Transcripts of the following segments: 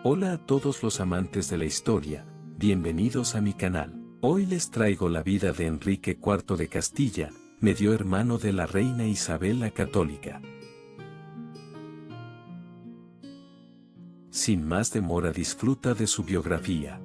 Hola a todos los amantes de la historia, bienvenidos a mi canal. Hoy les traigo la vida de Enrique IV de Castilla, medio hermano de la reina Isabel la Católica. Sin más demora, disfruta de su biografía.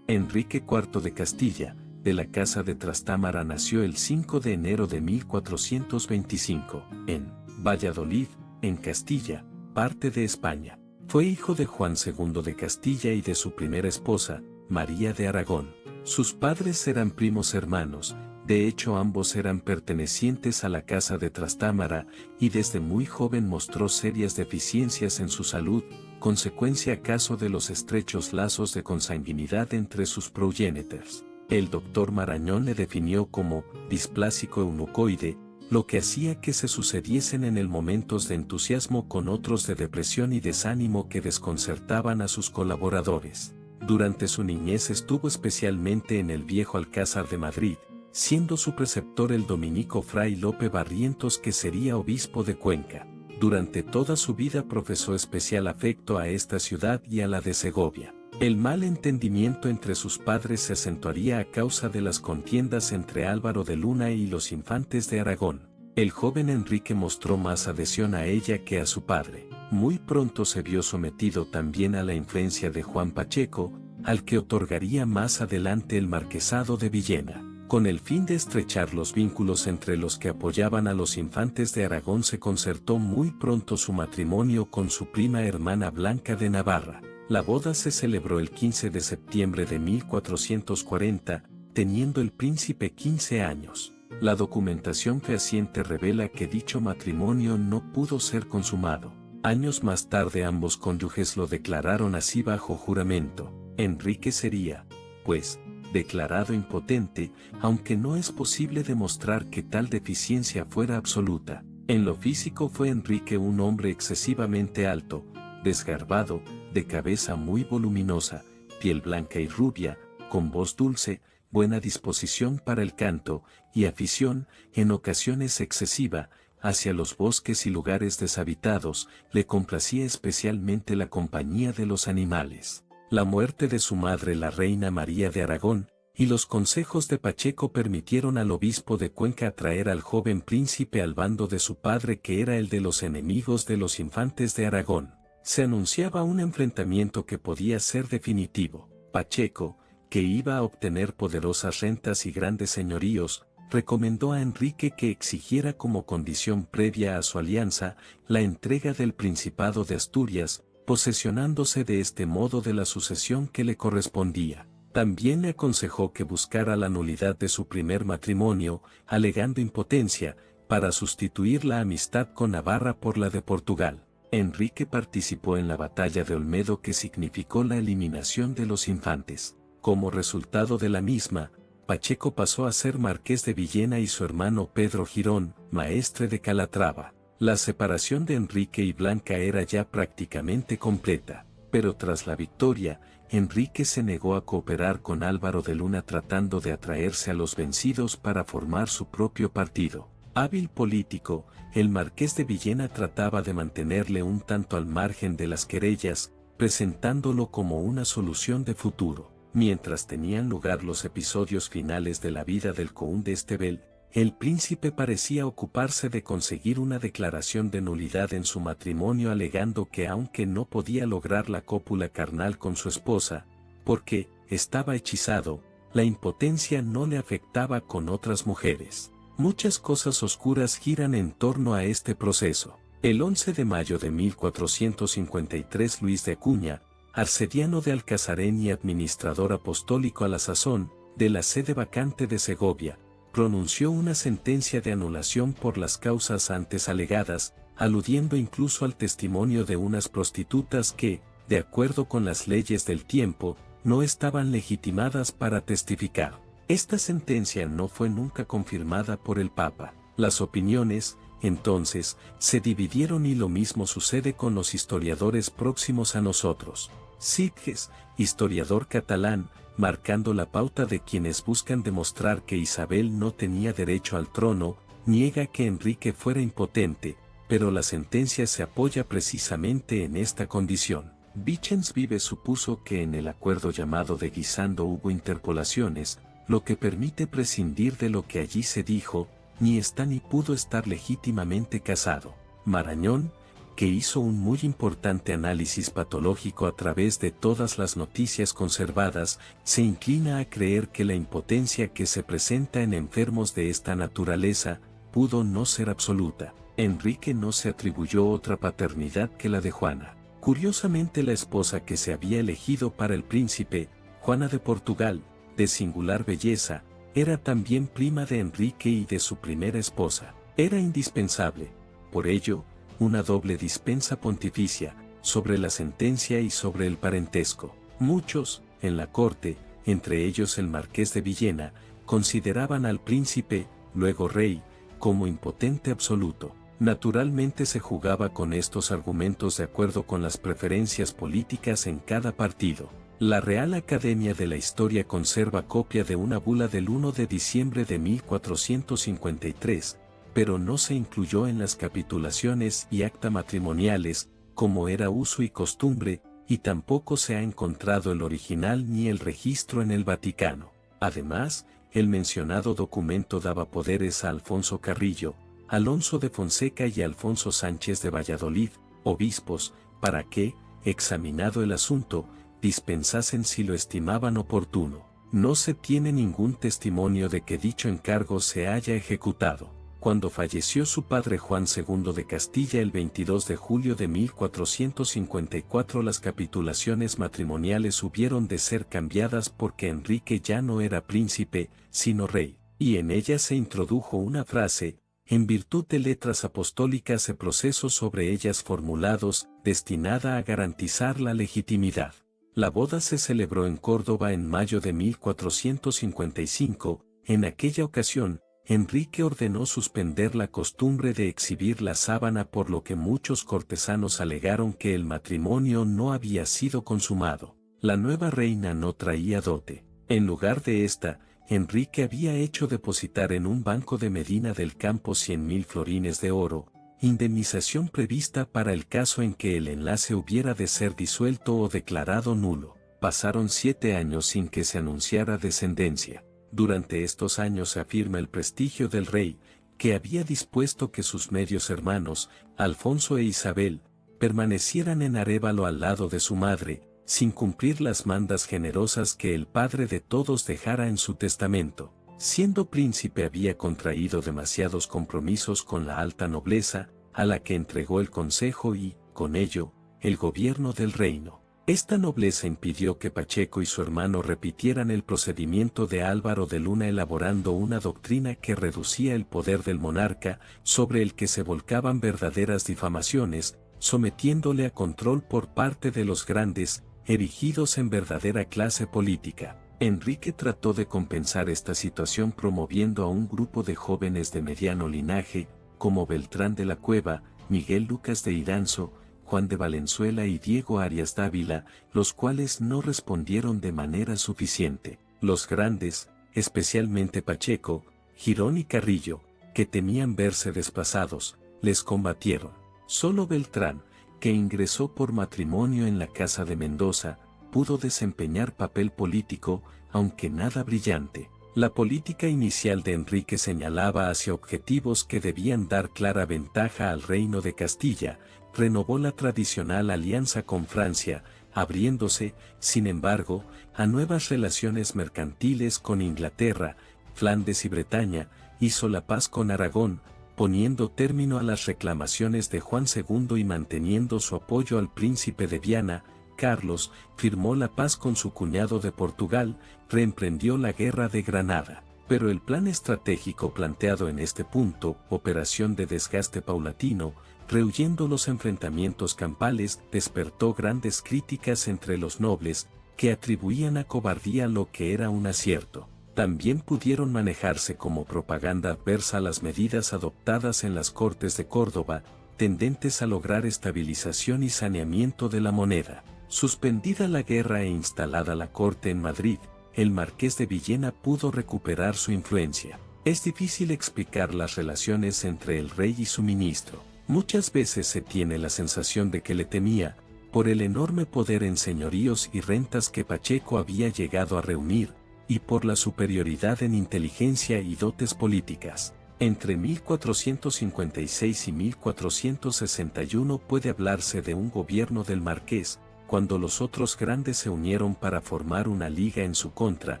Enrique IV de Castilla, de la Casa de Trastámara, nació el 5 de enero de 1425, en Valladolid, en Castilla, parte de España. Fue hijo de Juan II de Castilla y de su primera esposa, María de Aragón. Sus padres eran primos hermanos, de hecho ambos eran pertenecientes a la Casa de Trastámara, y desde muy joven mostró serias deficiencias en su salud, consecuencia acaso de los estrechos lazos de consanguinidad entre sus progenitores. El doctor Marañón le definió como displásico eunucoide, lo que hacía que se sucediesen en él momentos de entusiasmo con otros de depresión y desánimo que desconcertaban a sus colaboradores. Durante su niñez estuvo especialmente en el viejo Alcázar de Madrid, siendo su preceptor el dominico Fray Lope Barrientos, que sería obispo de Cuenca. Durante toda su vida profesó especial afecto a esta ciudad y a la de Segovia. El mal entendimiento entre sus padres se acentuaría a causa de las contiendas entre Álvaro de Luna y los infantes de Aragón. El joven Enrique mostró más adhesión a ella que a su padre. Muy pronto se vio sometido también a la influencia de Juan Pacheco, al que otorgaría más adelante el marquesado de Villena. Con el fin de estrechar los vínculos entre los que apoyaban a los infantes de Aragón, se concertó muy pronto su matrimonio con su prima hermana Blanca de Navarra. La boda se celebró el 15 de septiembre de 1440, teniendo el príncipe 15 años. La documentación fehaciente revela que dicho matrimonio no pudo ser consumado. Años más tarde ambos cónyuges lo declararon así bajo juramento. Enrique sería, pues, declarado impotente, aunque no es posible demostrar que tal deficiencia fuera absoluta. En lo físico fue Enrique un hombre excesivamente alto, desgarbado, de cabeza muy voluminosa, piel blanca y rubia, con voz dulce, buena disposición para el canto, y afición, en ocasiones excesiva, hacia los bosques y lugares deshabitados. Le complacía especialmente la compañía de los animales. La muerte de su madre, la reina María de Aragón, y los consejos de Pacheco permitieron al obispo de Cuenca atraer al joven príncipe al bando de su padre, que era el de los enemigos de los infantes de Aragón. Se anunciaba un enfrentamiento que podía ser definitivo. Pacheco, que iba a obtener poderosas rentas y grandes señoríos, recomendó a Enrique que exigiera como condición previa a su alianza la entrega del Principado de Asturias, posesionándose de este modo de la sucesión que le correspondía. También le aconsejó que buscara la nulidad de su primer matrimonio, alegando impotencia, para sustituir la amistad con Navarra por la de Portugal. Enrique participó en la batalla de Olmedo, que significó la eliminación de los infantes. Como resultado de la misma, Pacheco pasó a ser marqués de Villena y su hermano Pedro Girón, maestre de Calatrava. La separación de Enrique y Blanca era ya prácticamente completa, pero tras la victoria, Enrique se negó a cooperar con Álvaro de Luna, tratando de atraerse a los vencidos para formar su propio partido. Hábil político, el marqués de Villena trataba de mantenerle un tanto al margen de las querellas, presentándolo como una solución de futuro. Mientras tenían lugar los episodios finales de la vida del conde Estebel, el príncipe parecía ocuparse de conseguir una declaración de nulidad en su matrimonio, alegando que aunque no podía lograr la cópula carnal con su esposa, porque estaba hechizado, la impotencia no le afectaba con otras mujeres. Muchas cosas oscuras giran en torno a este proceso. El 11 de mayo de 1453, Luis de Acuña, arcediano de Alcazarén y administrador apostólico a la sazón, de la sede vacante de Segovia, pronunció una sentencia de anulación por las causas antes alegadas, aludiendo incluso al testimonio de unas prostitutas que, de acuerdo con las leyes del tiempo, no estaban legitimadas para testificar. Esta sentencia no fue nunca confirmada por el Papa. Las opiniones, entonces, se dividieron, y lo mismo sucede con los historiadores próximos a nosotros. Sitges, historiador catalán, marcando la pauta de quienes buscan demostrar que Isabel no tenía derecho al trono, niega que Enrique fuera impotente, pero la sentencia se apoya precisamente en esta condición. Vicens Vives supuso que en el acuerdo llamado de Guisando hubo interpolaciones, lo que permite prescindir de lo que allí se dijo, ni está ni pudo estar legítimamente casado. Marañón, que hizo un muy importante análisis patológico a través de todas las noticias conservadas, se inclina a creer que la impotencia que se presenta en enfermos de esta naturaleza, pudo no ser absoluta. Enrique no se atribuyó otra paternidad que la de Juana. Curiosamente, la esposa que se había elegido para el príncipe, Juana de Portugal, de singular belleza, era también prima de Enrique y de su primera esposa. Era indispensable, por ello, una doble dispensa pontificia, sobre la sentencia y sobre el parentesco. Muchos, en la corte, entre ellos el marqués de Villena, consideraban al príncipe, luego rey, como impotente absoluto. Naturalmente se jugaba con estos argumentos de acuerdo con las preferencias políticas en cada partido. La Real Academia de la Historia conserva copia de una bula del 1 de diciembre de 1453, pero no se incluyó en las capitulaciones y acta matrimoniales, como era uso y costumbre, y tampoco se ha encontrado el original ni el registro en el Vaticano. Además, el mencionado documento daba poderes a Alfonso Carrillo, Alonso de Fonseca y Alfonso Sánchez de Valladolid, obispos, para que, examinado el asunto, dispensasen si lo estimaban oportuno. No se tiene ningún testimonio de que dicho encargo se haya ejecutado. Cuando falleció su padre Juan II de Castilla el 22 de julio de 1454, las capitulaciones matrimoniales hubieron de ser cambiadas porque Enrique ya no era príncipe, sino rey, y en ellas se introdujo una frase, en virtud de letras apostólicas e procesos sobre ellas formulados, destinada a garantizar la legitimidad. La boda se celebró en Córdoba en mayo de 1455, en aquella ocasión, Enrique ordenó suspender la costumbre de exhibir la sábana, por lo que muchos cortesanos alegaron que el matrimonio no había sido consumado. La nueva reina no traía dote. En lugar de esta, Enrique había hecho depositar en un banco de Medina del Campo 100.000 florines de oro, indemnización prevista para el caso en que el enlace hubiera de ser disuelto o declarado nulo. Pasaron 7 años sin que se anunciara descendencia. Durante estos años se afirma el prestigio del rey, que había dispuesto que sus medios hermanos, Alfonso e Isabel, permanecieran en Arévalo al lado de su madre, sin cumplir las mandas generosas que el padre de todos dejara en su testamento. Siendo príncipe había contraído demasiados compromisos con la alta nobleza, a la que entregó el consejo y, con ello, el gobierno del reino. Esta nobleza impidió que Pacheco y su hermano repitieran el procedimiento de Álvaro de Luna, elaborando una doctrina que reducía el poder del monarca, sobre el que se volcaban verdaderas difamaciones, sometiéndole a control por parte de los grandes, erigidos en verdadera clase política. Enrique trató de compensar esta situación promoviendo a un grupo de jóvenes de mediano linaje, como Beltrán de la Cueva, Miguel Lucas de Iranzo, Juan de Valenzuela y Diego Arias Dávila, los cuales no respondieron de manera suficiente. Los grandes, especialmente Pacheco, Girón y Carrillo, que temían verse desplazados, les combatieron. Solo Beltrán, que ingresó por matrimonio en la Casa de Mendoza, pudo desempeñar papel político, aunque nada brillante. La política inicial de Enrique señalaba hacia objetivos que debían dar clara ventaja al reino de Castilla. Renovó la tradicional alianza con Francia, abriéndose, sin embargo, a nuevas relaciones mercantiles con Inglaterra, Flandes y Bretaña. Hizo la paz con Aragón, poniendo término a las reclamaciones de Juan II y manteniendo su apoyo al príncipe de Viana. Carlos firmó la paz con su cuñado de Portugal, reemprendió la guerra de Granada. Pero el plan estratégico planteado en este punto, operación de desgaste paulatino, rehuyendo los enfrentamientos campales, despertó grandes críticas entre los nobles, que atribuían a cobardía lo que era un acierto. También pudieron manejarse como propaganda adversa las medidas adoptadas en las Cortes de Córdoba, tendentes a lograr estabilización y saneamiento de la moneda. Suspendida la guerra e instalada la corte en Madrid, el marqués de Villena pudo recuperar su influencia. Es difícil explicar las relaciones entre el rey y su ministro. Muchas veces se tiene la sensación de que le temía, por el enorme poder en señoríos y rentas que Pacheco había llegado a reunir, y por la superioridad en inteligencia y dotes políticas. Entre 1456 y 1461 puede hablarse de un gobierno del marqués, cuando los otros grandes se unieron para formar una liga en su contra.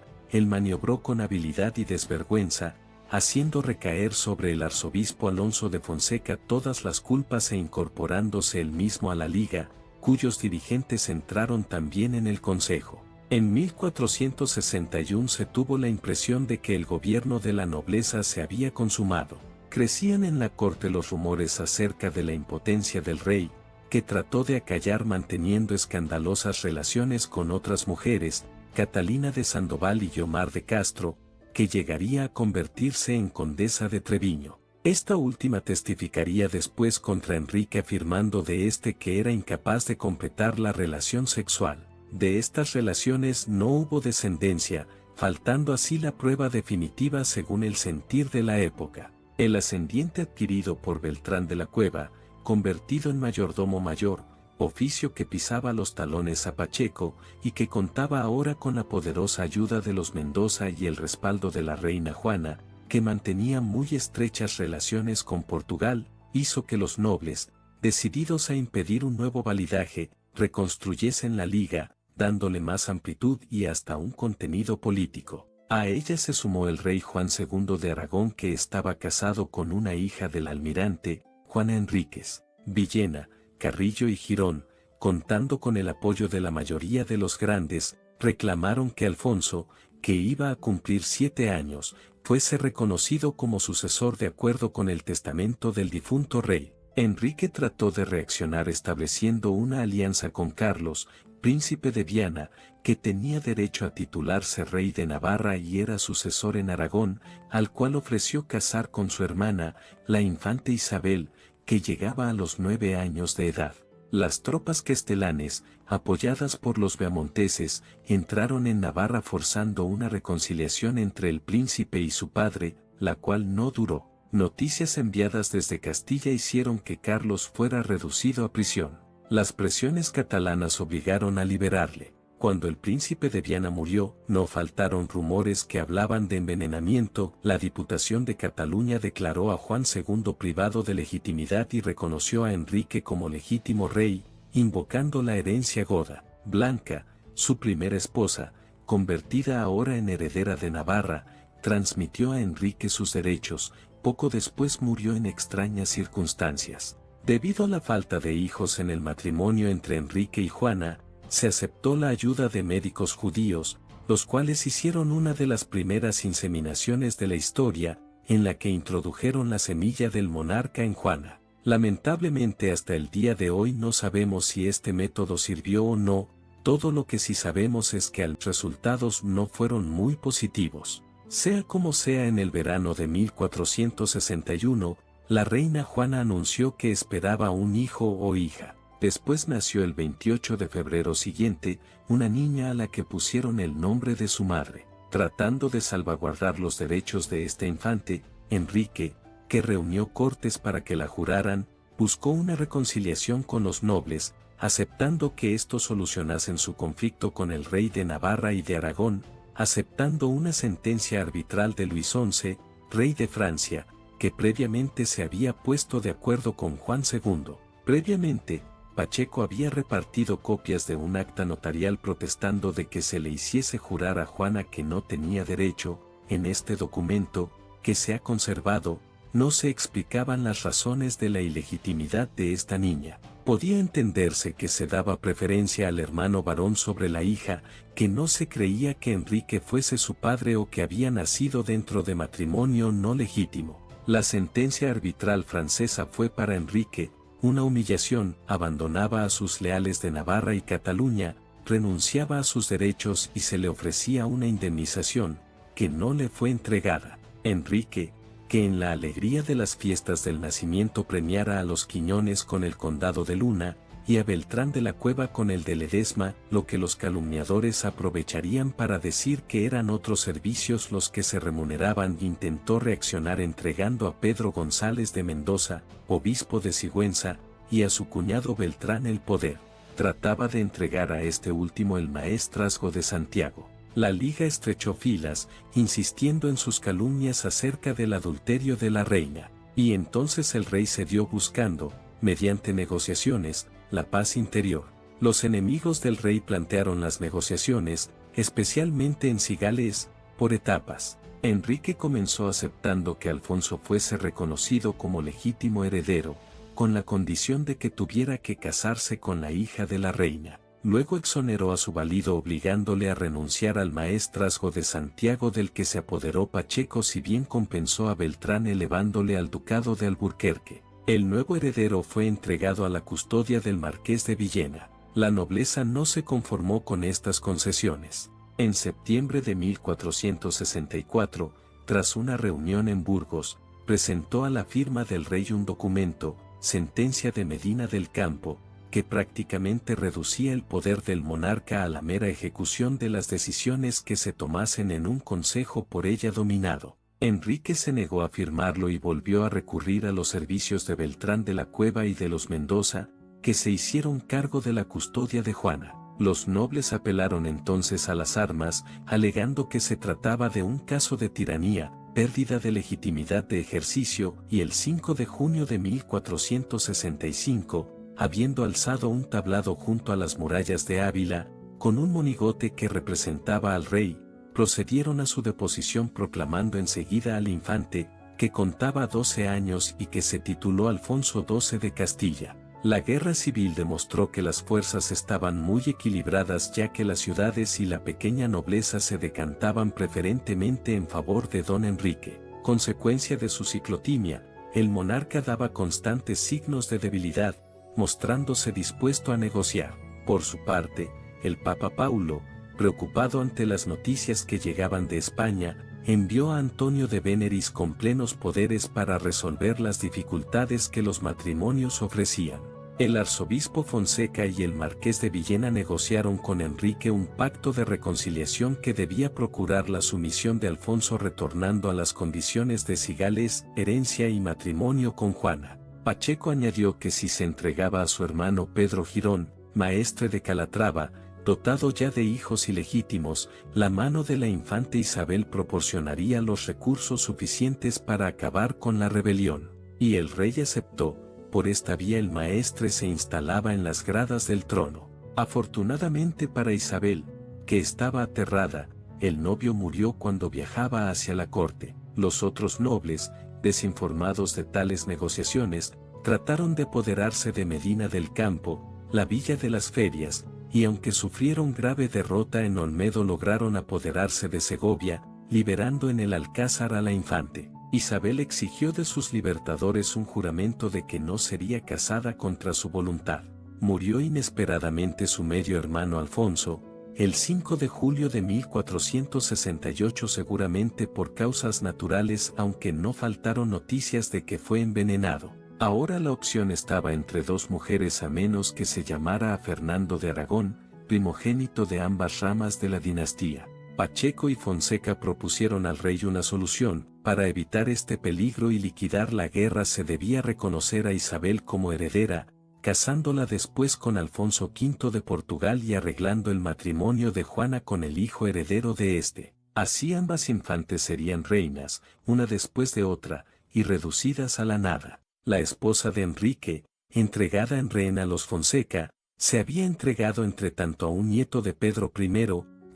Él maniobró con habilidad y desvergüenza, haciendo recaer sobre el arzobispo Alonso de Fonseca todas las culpas e incorporándose él mismo a la liga, cuyos dirigentes entraron también en el consejo. En 1461 se tuvo la impresión de que el gobierno de la nobleza se había consumado. Crecían en la corte los rumores acerca de la impotencia del rey, que trató de acallar manteniendo escandalosas relaciones con otras mujeres, Catalina de Sandoval y Guiomar de Castro, que llegaría a convertirse en condesa de Treviño. Esta última testificaría después contra Enrique afirmando de este que era incapaz de completar la relación sexual. De estas relaciones no hubo descendencia, faltando así la prueba definitiva según el sentir de la época. El ascendiente adquirido por Beltrán de la Cueva, convertido en mayordomo mayor, oficio que pisaba los talones a Pacheco y que contaba ahora con la poderosa ayuda de los Mendoza y el respaldo de la reina Juana, que mantenía muy estrechas relaciones con Portugal, hizo que los nobles, decididos a impedir un nuevo validaje, reconstruyesen la liga, dándole más amplitud y hasta un contenido político. A ella se sumó el rey Juan II de Aragón, que estaba casado con una hija del almirante, Juana Enríquez. Villena, Carrillo y Girón, contando con el apoyo de la mayoría de los grandes, reclamaron que Alfonso, que iba a cumplir 7 años, fuese reconocido como sucesor de acuerdo con el testamento del difunto rey. Enrique trató de reaccionar estableciendo una alianza con Carlos, príncipe de Viana, que tenía derecho a titularse rey de Navarra y era sucesor en Aragón, al cual ofreció casar con su hermana, la infanta Isabel, que llegaba a los 9 años de edad. Las tropas castellanes, apoyadas por los beamonteses, entraron en Navarra forzando una reconciliación entre el príncipe y su padre, la cual no duró. Noticias enviadas desde Castilla hicieron que Carlos fuera reducido a prisión. Las presiones catalanas obligaron a liberarle. Cuando el príncipe de Viana murió, no faltaron rumores que hablaban de envenenamiento. La Diputación de Cataluña declaró a Juan II privado de legitimidad y reconoció a Enrique como legítimo rey, invocando la herencia goda. Blanca, su primera esposa, convertida ahora en heredera de Navarra, transmitió a Enrique sus derechos. Poco después murió en extrañas circunstancias. Debido a la falta de hijos en el matrimonio entre Enrique y Juana, se aceptó la ayuda de médicos judíos, los cuales hicieron una de las primeras inseminaciones de la historia, en la que introdujeron la semilla del monarca en Juana. Lamentablemente hasta el día de hoy no sabemos si este método sirvió o no. Todo lo que sí sabemos es que los resultados no fueron muy positivos. Sea como sea, en el verano de 1461, la reina Juana anunció que esperaba un hijo o hija. Después nació el 28 de febrero siguiente, una niña a la que pusieron el nombre de su madre. Tratando de salvaguardar los derechos de este infante, Enrique, que reunió cortes para que la juraran, buscó una reconciliación con los nobles, aceptando que estos solucionasen su conflicto con el rey de Navarra y de Aragón, aceptando una sentencia arbitral de Luis XI, rey de Francia, que previamente se había puesto de acuerdo con Juan II. Previamente, Pacheco había repartido copias de un acta notarial protestando de que se le hiciese jurar a Juana que no tenía derecho. En este documento, que se ha conservado, no se explicaban las razones de la ilegitimidad de esta niña. Podía entenderse que se daba preferencia al hermano varón sobre la hija, que no se creía que Enrique fuese su padre o que había nacido dentro de matrimonio no legítimo. La sentencia arbitral francesa fue para Enrique una humillación. Abandonaba a sus leales de Navarra y Cataluña, renunciaba a sus derechos y se le ofrecía una indemnización, que no le fue entregada. Enrique, que en la alegría de las fiestas del nacimiento premiara a los Quiñones con el condado de Luna, y a Beltrán de la Cueva con el de Ledesma, lo que los calumniadores aprovecharían para decir que eran otros servicios los que se remuneraban. Intentó reaccionar entregando a Pedro González de Mendoza, obispo de Sigüenza, y a su cuñado Beltrán el poder. Trataba de entregar a este último el maestrazgo de Santiago. La Liga estrechó filas, insistiendo en sus calumnias acerca del adulterio de la reina, y entonces el rey cedió buscando, mediante negociaciones, la paz interior. Los enemigos del rey plantearon las negociaciones, especialmente en Cigales, por etapas. Enrique comenzó aceptando que Alfonso fuese reconocido como legítimo heredero, con la condición de que tuviera que casarse con la hija de la reina. Luego exoneró a su valido obligándole a renunciar al maestrazgo de Santiago del que se apoderó Pacheco, si bien compensó a Beltrán elevándole al ducado de Alburquerque. El nuevo heredero fue entregado a la custodia del marqués de Villena. La nobleza no se conformó con estas concesiones. En septiembre de 1464, tras una reunión en Burgos, presentó a la firma del rey un documento, sentencia de Medina del Campo, que prácticamente reducía el poder del monarca a la mera ejecución de las decisiones que se tomasen en un consejo por ella dominado. Enrique se negó a firmarlo y volvió a recurrir a los servicios de Beltrán de la Cueva y de los Mendoza, que se hicieron cargo de la custodia de Juana. Los nobles apelaron entonces a las armas, alegando que se trataba de un caso de tiranía, pérdida de legitimidad de ejercicio, y el 5 de junio de 1465, habiendo alzado un tablado junto a las murallas de Ávila, con un monigote que representaba al rey, procedieron a su deposición proclamando enseguida al infante, que contaba 12 años y que se tituló Alfonso XII de Castilla. La guerra civil demostró que las fuerzas estaban muy equilibradas, ya que las ciudades y la pequeña nobleza se decantaban preferentemente en favor de don Enrique. Consecuencia de su ciclotimia, el monarca daba constantes signos de debilidad, mostrándose dispuesto a negociar. Por su parte, el Papa Paulo, preocupado ante las noticias que llegaban de España, envió a Antonio de Veneris con plenos poderes para resolver las dificultades que los matrimonios ofrecían. El arzobispo Fonseca y el marqués de Villena negociaron con Enrique un pacto de reconciliación que debía procurar la sumisión de Alfonso retornando a las condiciones de Cigales, herencia y matrimonio con Juana. Pacheco añadió que si se entregaba a su hermano Pedro Girón, maestre de Calatrava, dotado ya de hijos ilegítimos, la mano de la infanta Isabel proporcionaría los recursos suficientes para acabar con la rebelión. Y el rey aceptó. Por esta vía el maestre se instalaba en las gradas del trono. Afortunadamente para Isabel, que estaba aterrada, el novio murió cuando viajaba hacia la corte. Los otros nobles, desinformados de tales negociaciones, trataron de apoderarse de Medina del Campo, la villa de las ferias, y aunque sufrieron grave derrota en Olmedo lograron apoderarse de Segovia, liberando en el alcázar a la infante. Isabel exigió de sus libertadores un juramento de que no sería casada contra su voluntad. Murió inesperadamente su medio hermano Alfonso, el 5 de julio de 1468, seguramente por causas naturales, aunque no faltaron noticias de que fue envenenado. Ahora la opción estaba entre dos mujeres, a menos que se llamara a Fernando de Aragón, primogénito de ambas ramas de la dinastía. Pacheco y Fonseca propusieron al rey una solución. Para evitar este peligro y liquidar la guerra se debía reconocer a Isabel como heredera, casándola después con Alfonso V de Portugal y arreglando el matrimonio de Juana con el hijo heredero de este. Así ambas infantes serían reinas, una después de otra, y reducidas a la nada. La esposa de Enrique, entregada en rehén a los Fonseca, se había entregado entre tanto a un nieto de Pedro I,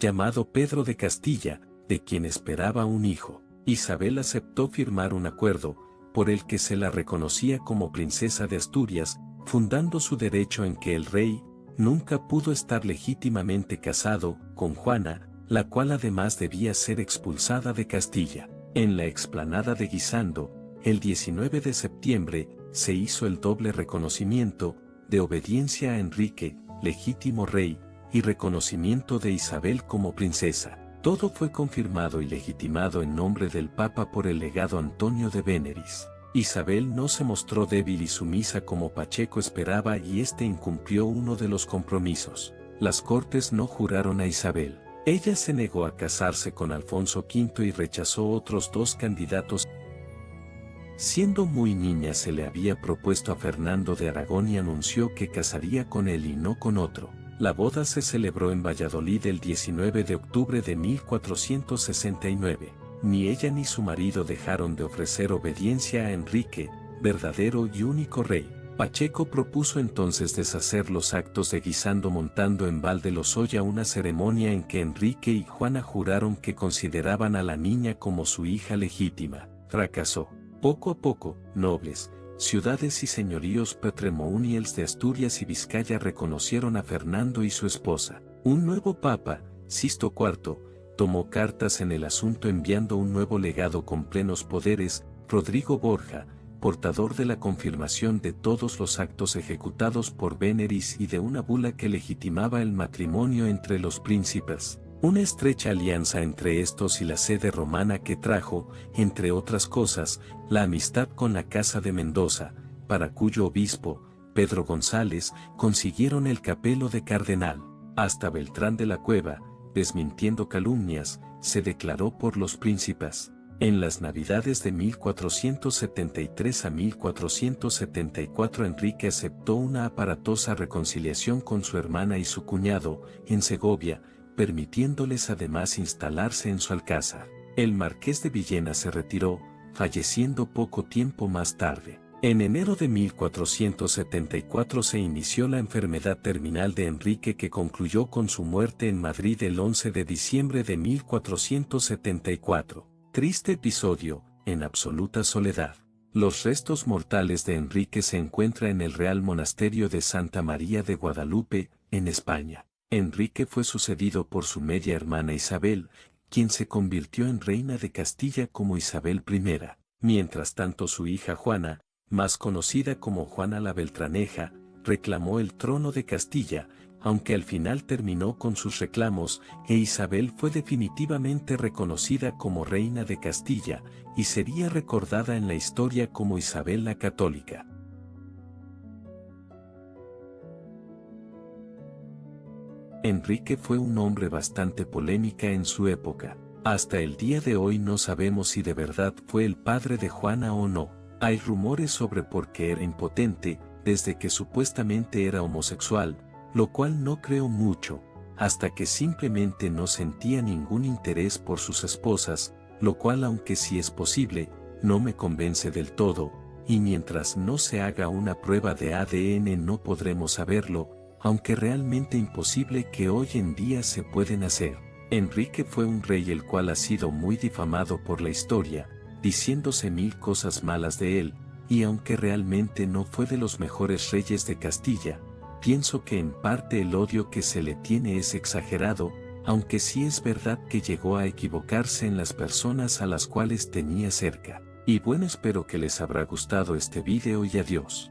llamado Pedro de Castilla, de quien esperaba un hijo. Isabel aceptó firmar un acuerdo, por el que se la reconocía como princesa de Asturias, fundando su derecho en que el rey nunca pudo estar legítimamente casado con Juana, la cual además debía ser expulsada de Castilla. En la explanada de Guisando, el 19 de septiembre, se hizo el doble reconocimiento, de obediencia a Enrique, legítimo rey, y reconocimiento de Isabel como princesa. Todo fue confirmado y legitimado en nombre del Papa por el legado Antonio de Veneris. Isabel no se mostró débil y sumisa como Pacheco esperaba y este incumplió uno de los compromisos. Las Cortes no juraron a Isabel. Ella se negó a casarse con Alfonso V y rechazó otros dos candidatos. Siendo muy niña se le había propuesto a Fernando de Aragón y anunció que casaría con él y no con otro. La boda se celebró en Valladolid el 19 de octubre de 1469. Ni ella ni su marido dejaron de ofrecer obediencia a Enrique, verdadero y único rey. Pacheco propuso entonces deshacer los actos de Guisando montando en Valdelozoya una ceremonia en que Enrique y Juana juraron que consideraban a la niña como su hija legítima. Fracasó. Poco a poco, nobles, ciudades y señoríos patrimoniales de Asturias y Vizcaya reconocieron a Fernando y su esposa. Un nuevo papa, Sisto IV, tomó cartas en el asunto enviando un nuevo legado con plenos poderes, Rodrigo Borja, portador de la confirmación de todos los actos ejecutados por Veneris y de una bula que legitimaba el matrimonio entre los príncipes. Una estrecha alianza entre estos y la sede romana que trajo, entre otras cosas, la amistad con la Casa de Mendoza, para cuyo obispo, Pedro González, consiguieron el capelo de cardenal. Hasta Beltrán de la Cueva, desmintiendo calumnias, se declaró por los príncipes. En las Navidades de 1473 a 1474 Enrique aceptó una aparatosa reconciliación con su hermana y su cuñado, en Segovia, permitiéndoles además instalarse en su alcázar. El marqués de Villena se retiró, falleciendo poco tiempo más tarde. En enero de 1474 se inició la enfermedad terminal de Enrique que concluyó con su muerte en Madrid el 11 de diciembre de 1474. Triste episodio, en absoluta soledad. Los restos mortales de Enrique se encuentran en el Real Monasterio de Santa María de Guadalupe, en España. Enrique fue sucedido por su media hermana Isabel, quien se convirtió en reina de Castilla como Isabel I. Mientras tanto su hija Juana, más conocida como Juana la Beltraneja, reclamó el trono de Castilla, aunque al final terminó con sus reclamos, e Isabel fue definitivamente reconocida como reina de Castilla, y sería recordada en la historia como Isabel la Católica. Enrique fue un hombre bastante polémica en su época. Hasta el día de hoy no sabemos si de verdad fue el padre de Juana o no. Hay rumores sobre por qué era impotente, desde que supuestamente era homosexual, lo cual no creo mucho, hasta que simplemente no sentía ningún interés por sus esposas, lo cual aunque sí es posible, no me convence del todo, y mientras no se haga una prueba de ADN no podremos saberlo, aunque realmente imposible que hoy en día se pueden hacer. Enrique fue un rey el cual ha sido muy difamado por la historia, diciéndose mil cosas malas de él, y aunque realmente no fue de los mejores reyes de Castilla, pienso que en parte el odio que se le tiene es exagerado, aunque sí es verdad que llegó a equivocarse en las personas a las cuales tenía cerca. Y bueno, espero que les habrá gustado este video y adiós.